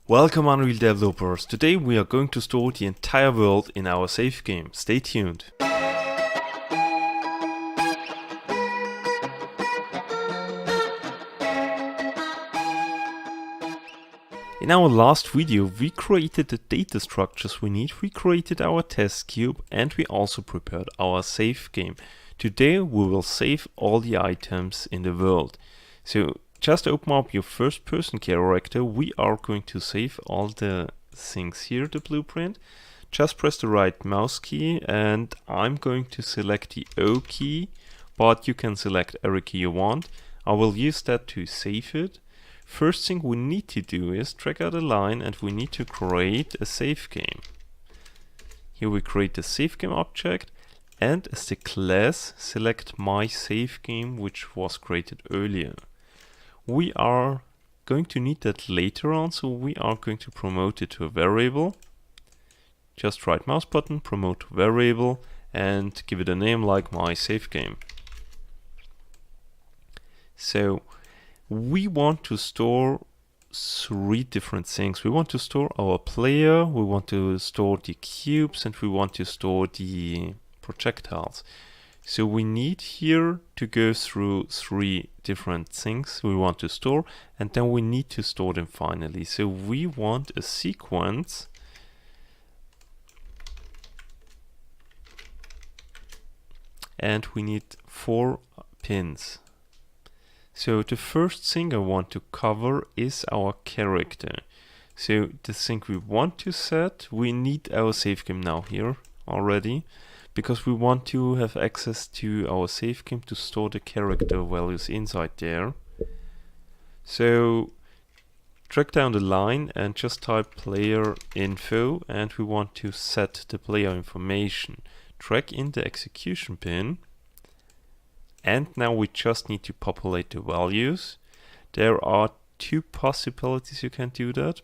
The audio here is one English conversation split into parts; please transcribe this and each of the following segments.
Welcome Unreal developers, today we are going to store the entire world in our save game. Stay tuned. In our last video we created the data structures we need, we created our test cube and we also prepared our save game. Today we will save all the items in the world. So just open up your first person character, we are going to save all the things here, the blueprint. Just press the right mouse key and I'm going to select the O key, but you can select every key you want. I will use that to save it. First thing we need to do is drag out a line and we need to create a save game. Here we create the save game object and as the class select my save game which was created earlier. We are going to need that later on, so we are going to promote it to a variable. Just right mouse button, promote to variable and give it a name like my save game. So we want to store three different things. We want to store our player, we want to store the cubes, and we want to store the projectiles. So we need here to go through three different things we want to store, and then we need to store them finally. So we want a sequence and we need 4 pins. So the first thing I want to cover is our character. So the thing we want to set, we need our save game now here already, because we want to have access to our save game to store the character values inside there. So drag down the line and just type player info and we want to set the player information. Drag in the execution pin. And now we just need to populate the values. There are 2 possibilities you can do that.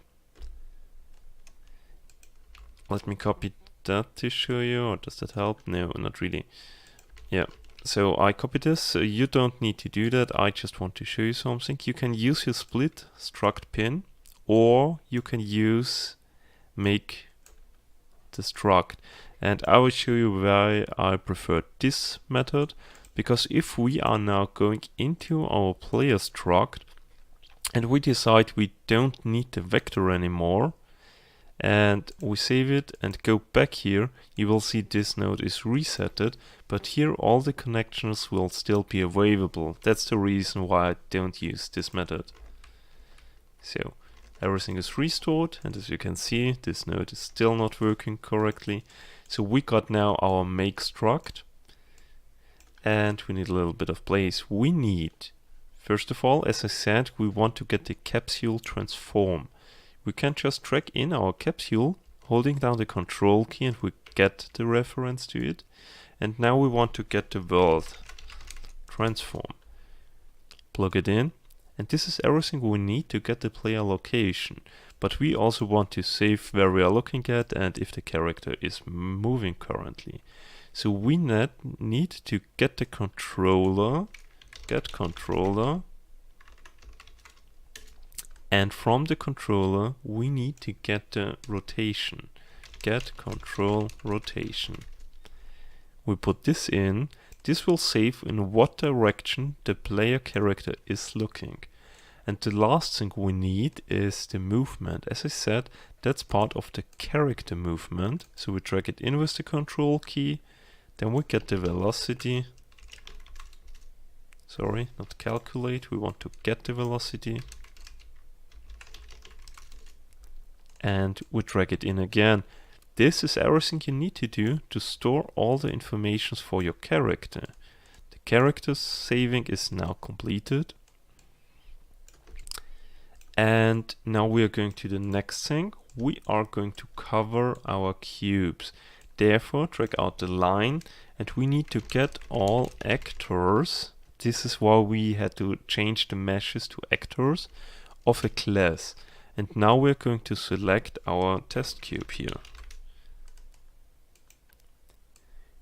Let me copy that to show you, or does that help? No, not really. Yeah, so I copied this. So you don't need to do that. I just want to show you something. You can use your split struct pin, or you can use make the struct. And I will show you why I prefer this method. Because if we are now going into our player struct and we decide we don't need the vector anymore and we save it and go back here, you will see this node is resetted, but here all the connections will still be available. That's the reason why I don't use this method. So everything is restored, and as you can see this node is still not working correctly. So we got now our make struct. And we need a little bit of place. We need, first of all, as I said, we want to get the capsule transform. We can just drag in our capsule, holding down the control key, and we get the reference to it. And now we want to get the world transform. Plug it in, and this is everything we need to get the player location. But we also want to save where we are looking at and if the character is moving currently. So we need to get the controller, get controller, and from the controller we need to get the rotation, get control rotation. We put this in, this will save in what direction the player character is looking. And the last thing we need is the movement. As I said, that's part of the character movement. So we drag it in with the control key. Then we get the velocity. Sorry, not calculate. We want to get the velocity. And we drag it in again. This is everything you need to do to store all the information for your character. The character saving is now completed. And now we are going to the next thing. We are going to cover our cubes. Therefore, drag out the line and we need to get all actors. This is why we had to change the meshes to actors of a class. And now we're going to select our test cube here.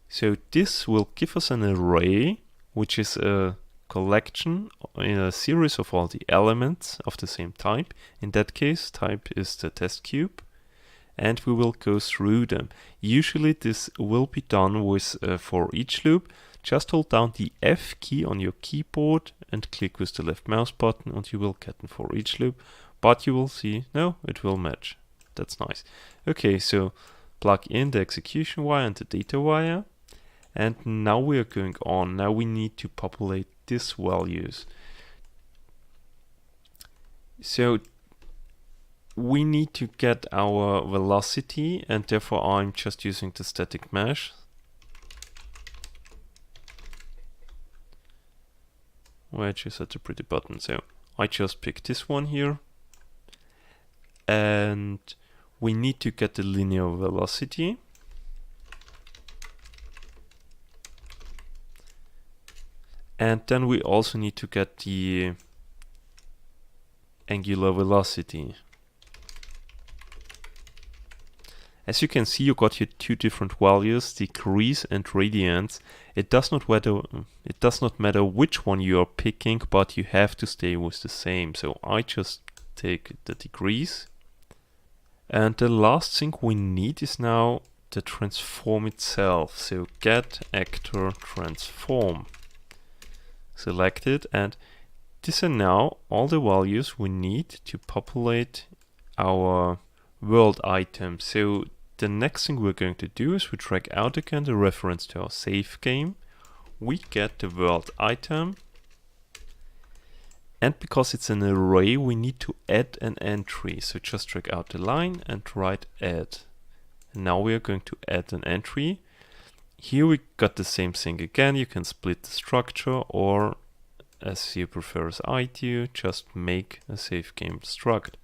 So this will give us an array, which is a collection in a series of all the elements of the same type. In that case, type is the test cube, and we will go through them. Usually this will be done with for each loop. Just hold down the F key on your keyboard and click with the left mouse button and you will get them for each loop. But you will see, no, it will match. That's nice. Okay, so plug in the execution wire and the data wire. And now we are going on. Now we need to populate these values. So we need to get our velocity, and therefore I'm just using the static mesh. Where I just had a pretty button. So I just picked this one here. And we need to get the linear velocity. And then we also need to get the angular velocity. As you can see, you got here two different values, degrees and radians. It does not matter which one you are picking, but you have to stay with the same. So I just take the degrees. And the last thing we need is now the transform itself. So get actor transform. Select it, and these are now all the values we need to populate our world item. So the next thing we're going to do is we drag out again the reference to our save game. We get the world item, and because it's an array, we need to add an entry. So just drag out the line and write add. And now we are going to add an entry. Here we got the same thing again. You can split the structure, or as you prefer as I do, just make a save game struct.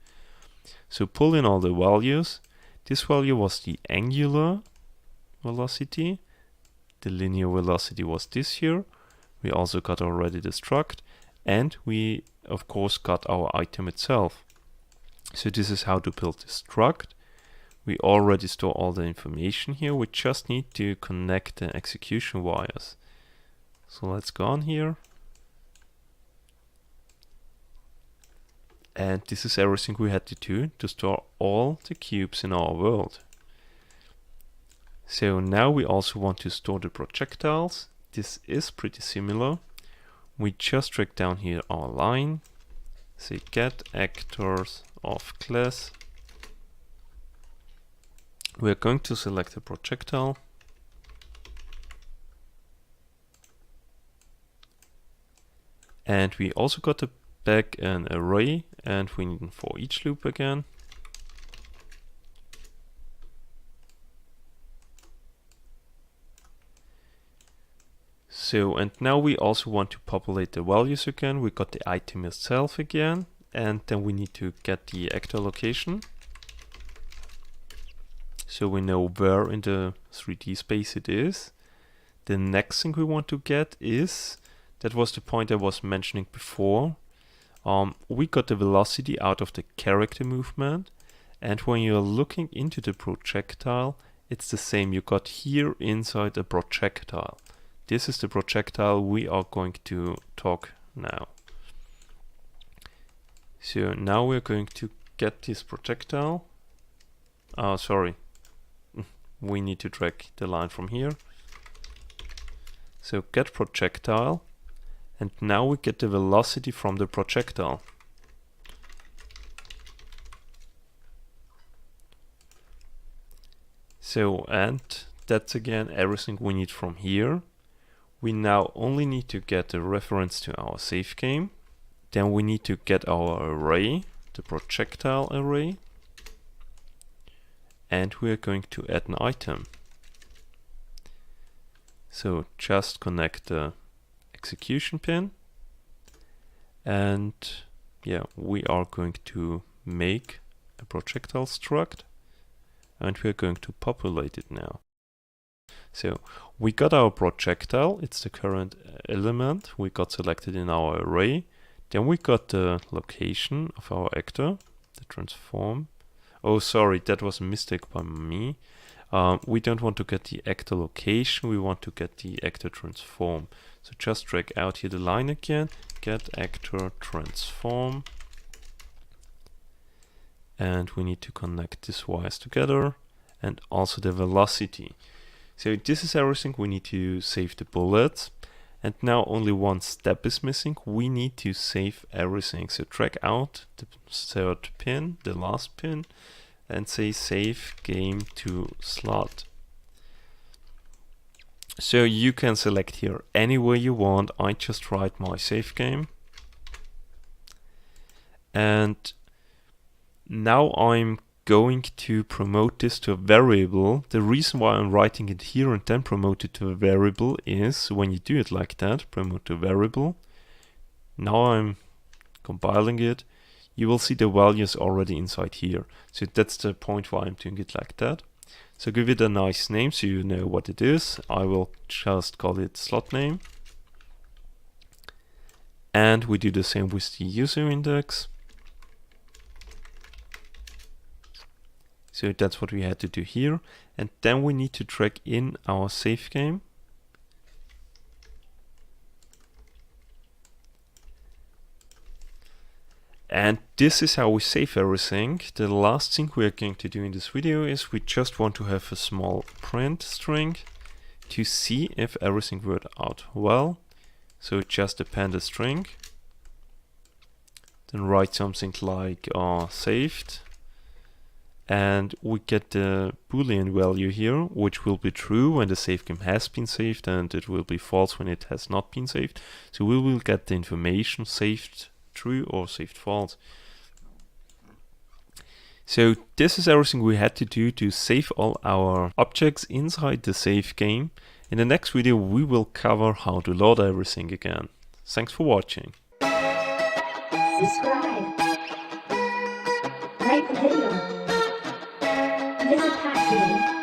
So pull in all the values. This value was the angular velocity. The linear velocity was this here. We also got already the struct, and we of course got our item itself. So this is how to build the struct. We already store all the information here. We just need to connect the execution wires. So let's go on here. And this is everything we had to do to store all the cubes in our world. So now we also want to store the projectiles. This is pretty similar. We just drag down here our line. Say get actors of class. We're going to select a projectile. And we also got back an array, and we need for each loop again. So, and now we also want to populate the values again. We got the item itself again, and then we need to get the actor location. So we know where in the 3D space it is. The next thing we want to get is, that was the point I was mentioning before. We got the velocity out of the character movement, and when you're looking into the projectile, it's the same. You got here inside a projectile. This is the projectile we are going to talk now. So now we're going to get this projectile. Sorry. We need to drag the line from here. So get projectile. And now we get the velocity from the projectile. So, and that's again everything we need from here. We now only need to get a reference to our save game. Then we need to get our array, the projectile array. And we are going to add an item. So just connect the execution pin, and yeah, we are going to make a projectile struct, and we are going to populate it now. So we got our projectile, it's the current element we got selected in our array. Then we got the location of our actor, the transform. Oh, sorry, that was a mistake by me. We don't want to get the actor location, we want to get the actor transform. So just drag out here the line again, get actor transform. And we need to connect these wires together and also the velocity. So this is everything. We need to save the bullets. And now only one step is missing. We need to save everything. So drag out the third pin, the last pin, and say save game to slot. So you can select here anywhere you want. I just write my save game. And now I'm going to promote this to a variable. The reason why I'm writing it here and then promote it to a variable is when you do it like that, promote to a variable. Now I'm compiling it. You will see the values already inside here. So that's the point why I'm doing it like that. So give it a nice name so you know what it is. I will just call it slot name. And we do the same with the user index. So that's what we had to do here. And then we need to drag in our save game. And this is how we save everything. The last thing we are going to do in this video is we just want to have a small print string to see if everything worked out well. So just append a string. Then write something like saved. And we get the Boolean value here, which will be true when the save game has been saved, and it will be false when it has not been saved. So we will get the information saved true or saved false. So this is everything we had to do to save all our objects inside the save game. In the next video we will cover how to load everything again. Thanks for watching. Subscribe. Like the video. Visit Pack